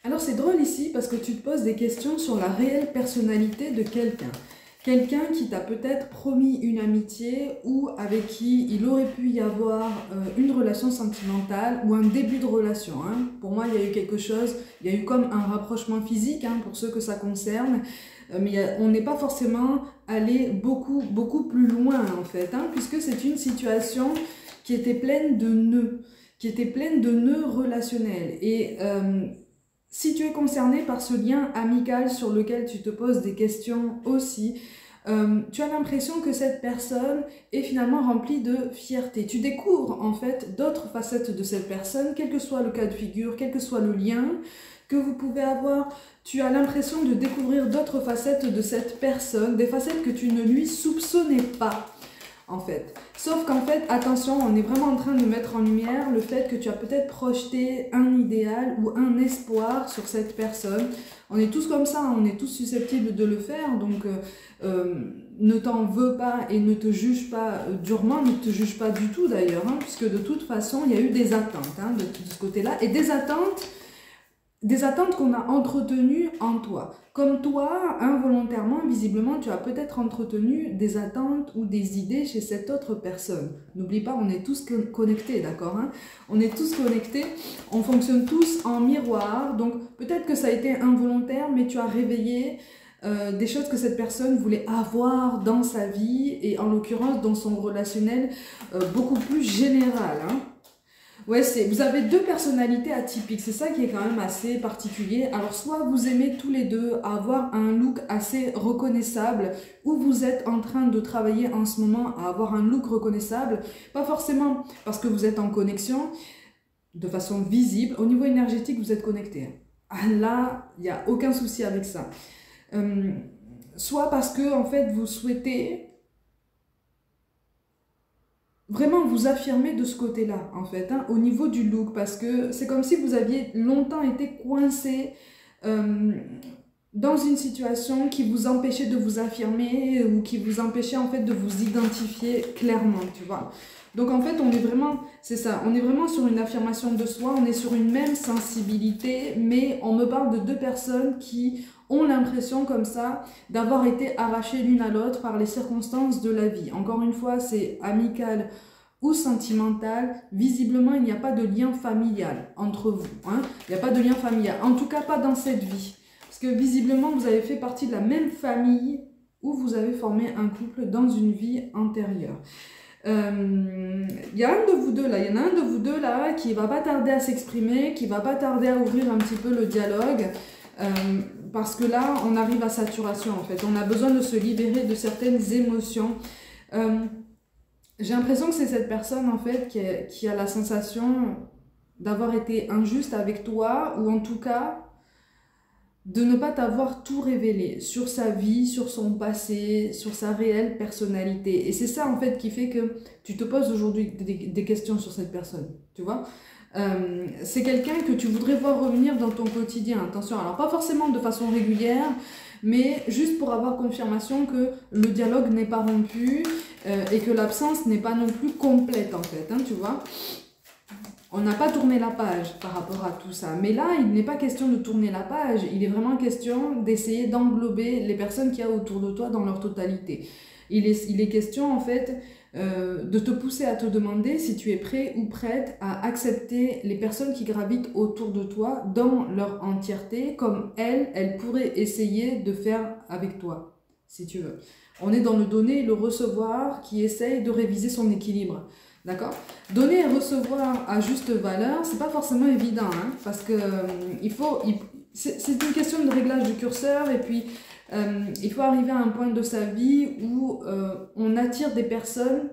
Alors c'est drôle ici parce que tu te poses des questions sur la réelle personnalité de quelqu'un. Quelqu'un qui t'a peut-être promis une amitié ou avec qui il aurait pu y avoir une relation sentimentale ou un début de relation. Hein. Pour moi, il y a eu quelque chose, il y a eu comme un rapprochement physique pour ceux que ça concerne, mais on n'est pas forcément allé beaucoup plus loin en fait, puisque c'est une situation qui était pleine de nœuds, relationnels. Et si tu es concerné par ce lien amical sur lequel tu te poses des questions aussi, tu as l'impression que cette personne est finalement remplie de fierté. Tu découvres en fait d'autres facettes de cette personne, quel que soit le cas de figure, quel que soit le lien que vous pouvez avoir. Tu as l'impression de découvrir d'autres facettes de cette personne, des facettes que tu ne lui soupçonnais pas. En fait. Sauf qu'en fait, attention, on est vraiment en train de mettre en lumière le fait que tu as peut-être projeté un idéal ou un espoir sur cette personne. On est tous comme ça, on est tous susceptibles de le faire, donc ne t'en veux pas et ne te juge pas durement, ne te juge pas du tout d'ailleurs, puisque de toute façon, il y a eu des attentes de ce côté-là, et des attentes qu'on a entretenues en toi. Comme toi, involontairement, visiblement, tu as peut-être entretenu des attentes ou des idées chez cette autre personne. N'oublie pas, on est tous connectés, d'accord, On est tous connectés, on fonctionne tous en miroir, donc peut-être que ça a été involontaire, mais tu as réveillé des choses que cette personne voulait avoir dans sa vie, et en l'occurrence dans son relationnel beaucoup plus général, Ouais, vous avez deux personnalités atypiques, c'est ça qui est quand même assez particulier. Alors soit vous aimez tous les deux avoir un look assez reconnaissable, ou vous êtes en train de travailler en ce moment à avoir un look reconnaissable, pas forcément parce que vous êtes en connexion, de façon visible, au niveau énergétique vous êtes connecté. Là, il n'y a aucun souci avec ça. Soit parce que en fait vous souhaitez vraiment vous affirmer de ce côté-là, en fait, au niveau du look, parce que c'est comme si vous aviez longtemps été coincé dans une situation qui vous empêchait de vous affirmer ou qui vous empêchait en fait de vous identifier clairement, tu vois. Donc en fait, on est vraiment, c'est ça, on est vraiment sur une affirmation de soi, on est sur une même sensibilité, mais on me parle de deux personnes qui ont l'impression comme ça d'avoir été arrachées l'une à l'autre par les circonstances de la vie. Encore une fois, c'est amical ou sentimental. Visiblement, il n'y a pas de lien familial entre vous. Il n'y a pas de lien familial, en tout cas pas dans cette vie. Parce que visiblement, vous avez fait partie de la même famille ou vous avez formé un couple dans une vie antérieure. Il y a un de vous deux là, il y en a un de vous deux là qui va pas tarder à s'exprimer, qui va pas tarder à ouvrir un petit peu le dialogue, parce que là on arrive à saturation en fait, on a besoin de se libérer de certaines émotions. J'ai l'impression que c'est cette personne en fait qui a la sensation d'avoir été injuste avec toi, ou en tout cas de ne pas t'avoir tout révélé sur sa vie, sur son passé, sur sa réelle personnalité. Et c'est ça en fait qui fait que tu te poses aujourd'hui des questions sur cette personne, tu vois. C'est quelqu'un que tu voudrais voir revenir dans ton quotidien, attention, alors pas forcément de façon régulière, mais juste pour avoir confirmation que le dialogue n'est pas rompu et que l'absence n'est pas non plus complète en fait, tu vois. On n'a pas tourné la page par rapport à tout ça. Mais là, il n'est pas question de tourner la page. Il est vraiment question d'essayer d'englober les personnes qu'il y a autour de toi dans leur totalité. Il est question, en fait, de te pousser à te demander si tu es prêt ou prête à accepter les personnes qui gravitent autour de toi dans leur entièreté, comme elles pourraient essayer de faire avec toi, si tu veux. On est dans le donner et le recevoir qui essaye de réviser son équilibre. D'accord? Donner et recevoir à juste valeur, c'est pas forcément évident, parce que c'est une question de réglage du curseur, et puis il faut arriver à un point de sa vie où on attire des personnes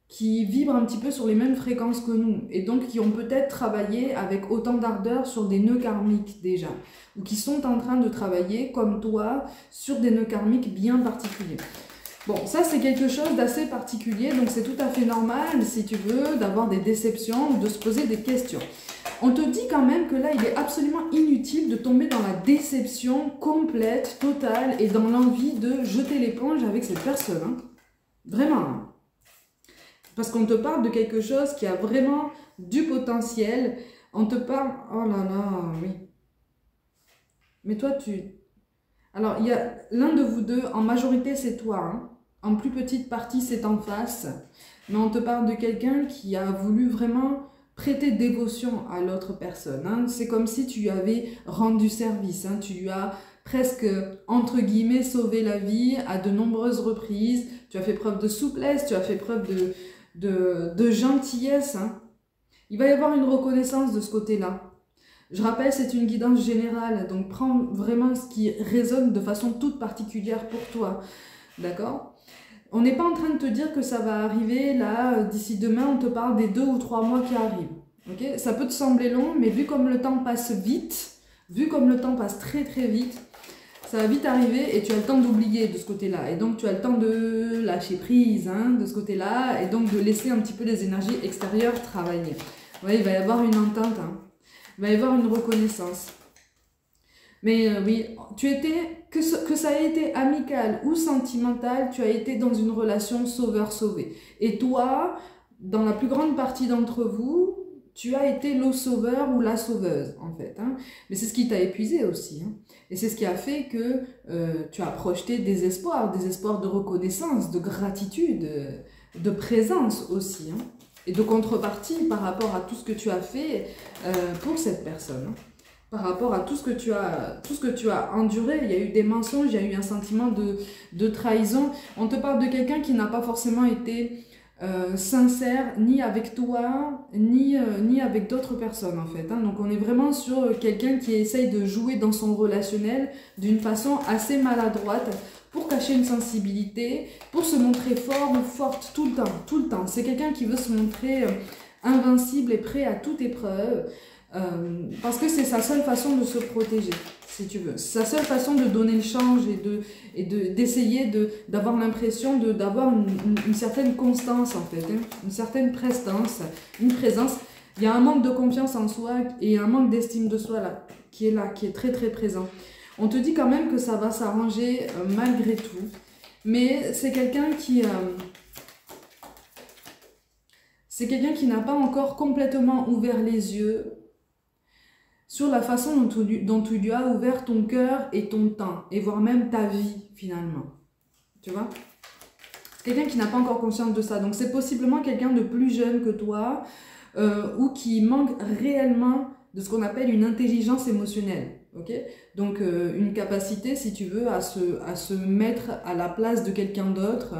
qui vibrent un petit peu sur les mêmes fréquences que nous, et donc qui ont peut-être travaillé avec autant d'ardeur sur des nœuds karmiques déjà, ou qui sont en train de travailler comme toi sur des nœuds karmiques bien particuliers. Bon, ça c'est quelque chose d'assez particulier, donc c'est tout à fait normal, si tu veux, d'avoir des déceptions ou de se poser des questions. On te dit quand même que là, il est absolument inutile de tomber dans la déception complète, totale, et dans l'envie de jeter l'éponge avec cette personne. Vraiment. Parce qu'on te parle de quelque chose qui a vraiment du potentiel. On te parle... Oh là là, oui. Mais toi, Alors, il y a l'un de vous deux, en majorité, c'est toi, hein. En plus petite partie, c'est en face. Mais on te parle de quelqu'un qui a voulu vraiment prêter dévotion à l'autre personne, hein. C'est comme si tu lui avais rendu service, hein. Tu lui as presque, entre guillemets, sauvé la vie à de nombreuses reprises. Tu as fait preuve de souplesse, tu as fait preuve de gentillesse, hein. Il va y avoir une reconnaissance de ce côté-là. Je rappelle, c'est une guidance générale, donc prends vraiment ce qui résonne de façon toute particulière pour toi, d'accord? On n'est pas en train de te dire que ça va arriver, là, d'ici demain, on te parle des 2 ou 3 mois qui arrivent, ok? Ça peut te sembler long, mais vu comme le temps passe vite, vu comme le temps passe très très vite, ça va vite arriver et tu as le temps d'oublier de ce côté-là. Et donc, tu as le temps de lâcher prise, hein, de ce côté-là, et donc de laisser un petit peu les énergies extérieures travailler. Ouais, il va y avoir une entente, hein. Il va y avoir une reconnaissance. Mais oui, que ça ait été amical ou sentimental, tu as été dans une relation sauveur-sauvé. Et toi, dans la plus grande partie d'entre vous, tu as été le sauveur ou la sauveuse, en fait, hein. Mais c'est ce qui t'a épuisé aussi, hein. Et c'est ce qui a fait que tu as projeté des espoirs de reconnaissance, de gratitude, de présence aussi, hein. Et de contrepartie par rapport à tout ce que tu as fait pour cette personne, hein. Par rapport à tout ce que tu as enduré, il y a eu des mensonges, il y a eu un sentiment de trahison. On te parle de quelqu'un qui n'a pas forcément été sincère, ni avec toi, ni avec d'autres personnes, en fait, hein. Donc on est vraiment sur quelqu'un qui essaye de jouer dans son relationnel d'une façon assez maladroite, pour cacher une sensibilité, pour se montrer fort ou forte tout le temps, tout le temps. C'est quelqu'un qui veut se montrer invincible et prêt à toute épreuve, parce que c'est sa seule façon de se protéger, si tu veux. C'est sa seule façon de donner le change et d'essayer d'avoir l'impression d'avoir une certaine constance, en fait, hein, une certaine prestance, une présence. Il y a un manque de confiance en soi et un manque d'estime de soi qui est très très présent. On te dit quand même que ça va s'arranger malgré tout. Mais c'est quelqu'un qui n'a pas encore complètement ouvert les yeux sur la façon dont tu lui as ouvert ton cœur et ton temps, et voire même ta vie finalement. Tu vois? C'est quelqu'un qui n'a pas encore conscience de ça. Donc c'est possiblement quelqu'un de plus jeune que toi ou qui manque réellement de ce qu'on appelle une intelligence émotionnelle. Okay, donc une capacité, si tu veux, à se mettre à la place de quelqu'un d'autre,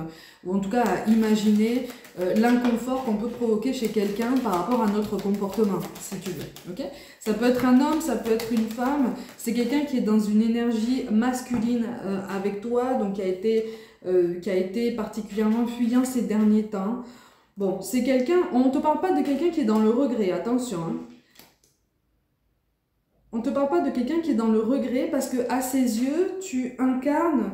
ou en tout cas à imaginer l'inconfort qu'on peut provoquer chez quelqu'un par rapport à notre comportement, si tu veux. Okay, ça peut être un homme, ça peut être une femme, c'est quelqu'un qui est dans une énergie masculine avec toi, donc qui a été particulièrement fuyant ces derniers temps. Bon, c'est quelqu'un, on ne te parle pas de quelqu'un qui est dans le regret, attention, hein. On ne te parle pas de quelqu'un qui est dans le regret parce que à ses yeux, tu incarnes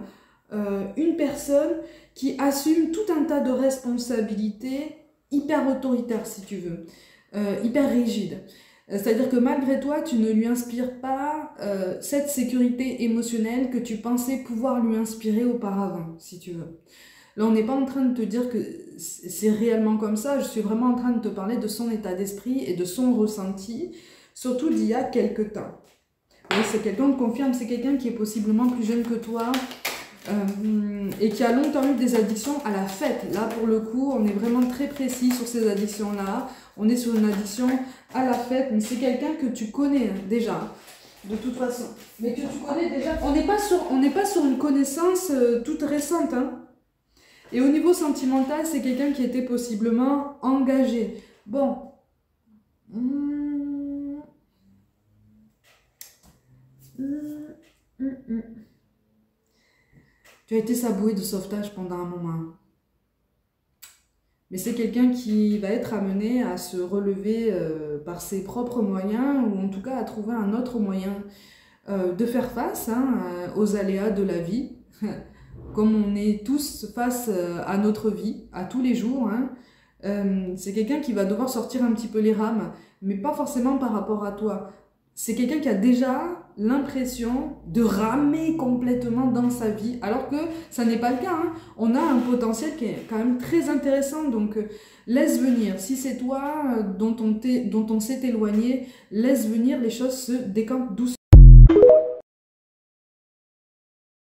une personne qui assume tout un tas de responsabilités hyper autoritaires, si tu veux, hyper rigides. C'est-à-dire que malgré toi, tu ne lui inspires pas cette sécurité émotionnelle que tu pensais pouvoir lui inspirer auparavant, si tu veux. Là, on n'est pas en train de te dire que c'est réellement comme ça, je suis vraiment en train de te parler de son état d'esprit et de son ressenti, surtout d'il y a quelques temps. Oui, c'est quelqu'un, on te confirme, c'est quelqu'un qui est possiblement plus jeune que toi et qui a longtemps eu des addictions à la fête. Là, pour le coup, on est vraiment très précis sur ces addictions-là. On est sur une addiction à la fête, mais c'est quelqu'un que tu connais déjà, de toute façon. Mais que tu connais déjà. On n'est pas sur une connaissance toute récente, hein. Et au niveau sentimental, c'est quelqu'un qui était possiblement engagé. Bon. Tu as été sa bouée de sauvetage pendant un moment. Mais c'est quelqu'un qui va être amené à se relever par ses propres moyens, ou en tout cas à trouver un autre moyen de faire face aux aléas de la vie. Comme on est tous face à notre vie, à tous les jours, hein. C'est quelqu'un qui va devoir sortir un petit peu les rames, mais pas forcément par rapport à toi. C'est quelqu'un qui a déjà l'impression de ramer complètement dans sa vie, alors que ça n'est pas le cas, hein. On a un potentiel qui est quand même très intéressant, donc laisse venir. Si c'est toi dont on s'est éloigné, laisse venir, les choses se décantent doucement.